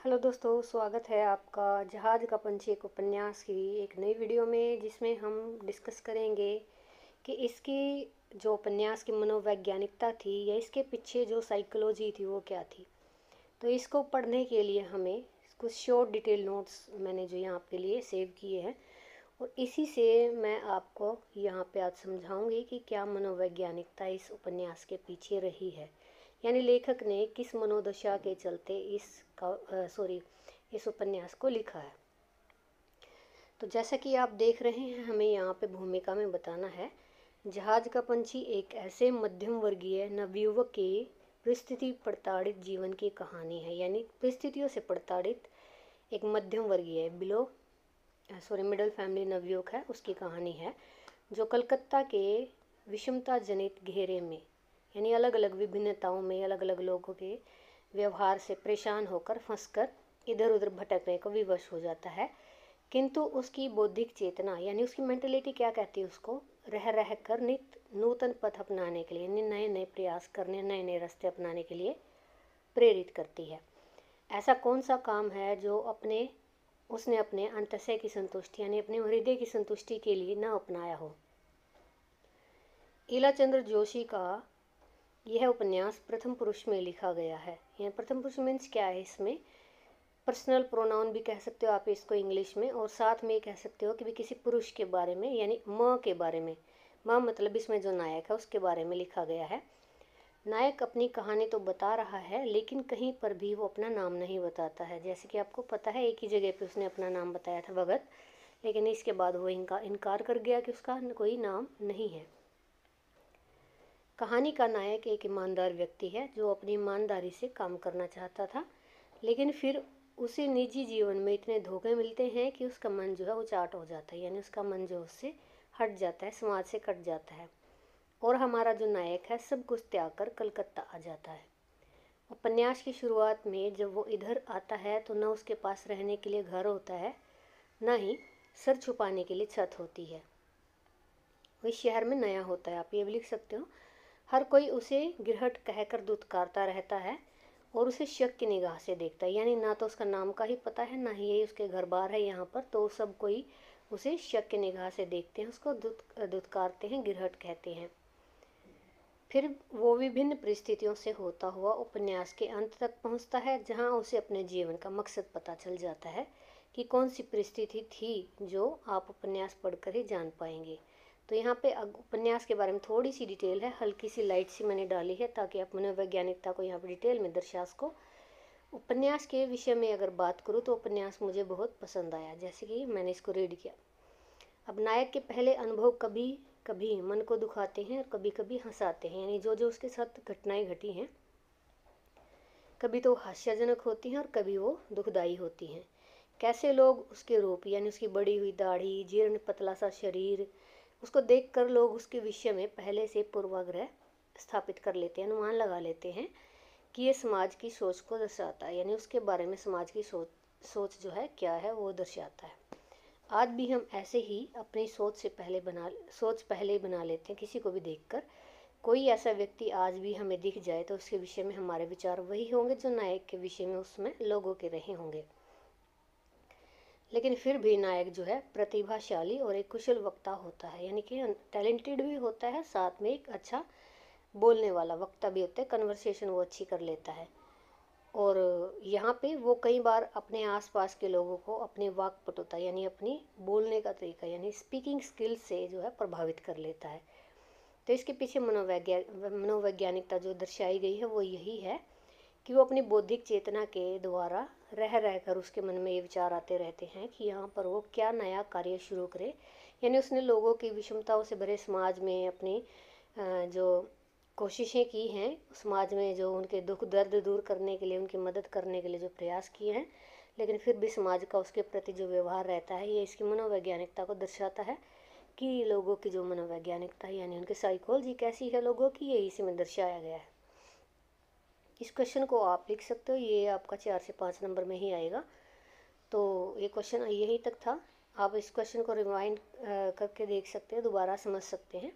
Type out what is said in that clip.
Hello दोस्तों, स्वागत है आपका जहाज का पंछी एक उपन्यास की एक नई वीडियो में, जिसमें हम डिस्कस करेंगे कि इसकी जो उपन्यास की मनोवैज्ञानिकता थी या इसके पीछे जो साइकोलॉजी थी वो क्या थी। तो इसको पढ़ने के लिए हमें कुछ शॉर्ट डिटेल नोट्स मैंने जो यहाँ आपके लिए सेव किए हैं, और इसी से मैं आपको यहाँ पे आज समझाऊंगी कि क्या मनोवैज्ञानिकता इस उपन्यास के पीछे रही है, यानी लेखक ने किस मनोदशा के चलते इस उपन्यास को लिखा है। तो जैसा कि आप देख रहे हैं, हमें यहाँ पे भूमिका में बताना है जहाज का पंछी एक ऐसे मध्यम वर्गीय नवयुवक के परिस्थिति प्रताड़ित जीवन की कहानी है, यानी परिस्थितियों से प्रताड़ित एक मध्यम वर्गीय मिडिल फैमिली नवयुवक है, उसकी कहानी है जो कलकत्ता के विषमता जनित घेरे में, यानी अलग अलग विभिन्नताओं में अलग अलग लोगों के व्यवहार से परेशान होकर फंसकर इधर उधर भटकने को विवश हो जाता है। किंतु उसकी बौद्धिक चेतना यानी उसकी मेंटलिटी क्या कहती है, उसको रह रह कर नित नूतन पथ अपनाने के लिए, नए नए प्रयास करने, नए नए रास्ते अपनाने के लिए प्रेरित करती है। ऐसा कौन सा काम है जो उसने अपने अंतःस्य की संतुष्टि यानी अपने हृदय की संतुष्टि के लिए न अपनाया हो। ईला चंद्र जोशी का यह उपन्यास प्रथम पुरुष में लिखा गया है। यह प्रथम पुरुष मीन्स क्या है, इसमें पर्सनल प्रोनाउन भी कह सकते हो आप इसको इंग्लिश में, और साथ में कह सकते हो कि भी किसी पुरुष के बारे में, यानी माँ के बारे में। माँ मतलब इसमें जो नायक है उसके बारे में लिखा गया है। नायक अपनी कहानी तो बता रहा है, लेकिन कहीं पर भी वो अपना नाम नहीं बताता है। जैसे कि आपको पता है, एक ही जगह पे उसने अपना नाम बताया था, भगत, लेकिन इसके बाद वो इनकार कर गया कि उसका कोई नाम नहीं है। कहानी का नायक एक ईमानदार व्यक्ति है जो अपनी ईमानदारी से काम करना चाहता था, लेकिन फिर उसे निजी जीवन में इतने धोखे मिलते हैं कि उसका मन जो है वो चाट हो जाता है, यानी उसका मन जो उससे हट जाता है, समाज से कट जाता है, और हमारा जो नायक है सब कुछ त्याग कर कलकत्ता आ जाता है। उपन्यास की शुरुआत में जब वो इधर आता है तो न उसके पास रहने के लिए घर होता है, न ही सर छुपाने के लिए छत होती है। वो इस शहर में नया होता है, आप ये भी लिख सकते हो। हर कोई उसे गिरहट कहकर दुत्कारता रहता है और उसे शक की निगाह से देखता है, यानी ना तो उसका नाम का ही पता है, ना ही ये उसके घर बार है यहाँ पर, तो सब कोई उसे शक की निगाह से देखते हैं, उसको दुत्कारते हैं, गिरहट कहते हैं। फिर वो विभिन्न परिस्थितियों से होता हुआ उपन्यास के अंत तक पहुंचता है, जहां उसे अपने जीवन का मकसद पता चल जाता है कि कौन सी परिस्थिति थी, जो आप उपन्यास पढ़कर ही जान पाएंगे। तो यहाँ पे उपन्यास के बारे में थोड़ी सी डिटेल है, हल्की सी लाइट सी मैंने डाली है ताकि आप मनोवैज्ञानिकता को यहाँ पर डिटेल में दर्शा सको। उपन्यास के विषय में अगर बात करूँ तो उपन्यास मुझे बहुत पसंद आया, जैसे कि मैंने इसको रीड किया। अब नायक के पहले अनुभव कभी कभी मन को दुखाते हैं और कभी कभी हंसाते हैं, यानी जो जो उसके साथ घटनाएं घटी हैं, कभी तो हास्यजनक होती हैं और कभी वो दुखदाई होती हैं। कैसे लोग उसके रूप यानी उसकी बड़ी हुई दाढ़ी, जीर्ण पतला सा शरीर, उसको देखकर लोग उसके विषय में पहले से पूर्वाग्रह स्थापित कर लेते हैं, अनुमान लगा लेते हैं कि ये समाज की सोच को दर्शाता है, यानी उसके बारे में समाज की सोच जो है क्या है वो दर्शाता है। आज भी हम ऐसे ही अपनी सोच पहले ही बना लेते हैं किसी को भी देखकर। कोई ऐसा व्यक्ति आज भी हमें दिख जाए तो उसके विषय में हमारे विचार वही होंगे जो नायक के विषय में उसमें लोगों के रहे होंगे। लेकिन फिर भी नायक जो है प्रतिभाशाली और एक कुशल वक्ता होता है, यानी कि टैलेंटेड भी होता है, साथ में एक अच्छा बोलने वाला वक्ता भी होता है, कन्वर्सेशन वो अच्छी कर लेता है। और यहाँ पे वो कई बार अपने आसपास के लोगों को अपनी वाक्पटुता यानी अपनी बोलने का तरीका यानी स्पीकिंग स्किल से जो है प्रभावित कर लेता है। तो इसके पीछे मनोवैज्ञानिकता जो दर्शाई गई है वो यही है कि वो अपनी बौद्धिक चेतना के द्वारा रह रहकर उसके मन में ये विचार आते रहते हैं कि यहाँ पर वो क्या नया कार्य शुरू करे, यानी उसने लोगों की विषमताओं से भरे समाज में अपनी जो कोशिशें की हैं, समाज में जो उनके दुख दर्द दूर करने के लिए, उनकी मदद करने के लिए जो प्रयास किए हैं, लेकिन फिर भी समाज का उसके प्रति जो व्यवहार रहता है, ये इसकी मनोवैज्ञानिकता को दर्शाता है कि लोगों की जो मनोवैज्ञानिकता है यानी उनकी साइकोलॉजी कैसी है लोगों की, ये इसी में दर्शाया गया है। इस क्वेश्चन को आप लिख सकते हो, ये आपका 4 से 5 नंबर में ही आएगा। तो ये क्वेश्चन यही तक था, आप इस क्वेश्चन को रिवाइंड करके देख सकते हैं, दोबारा समझ सकते हैं।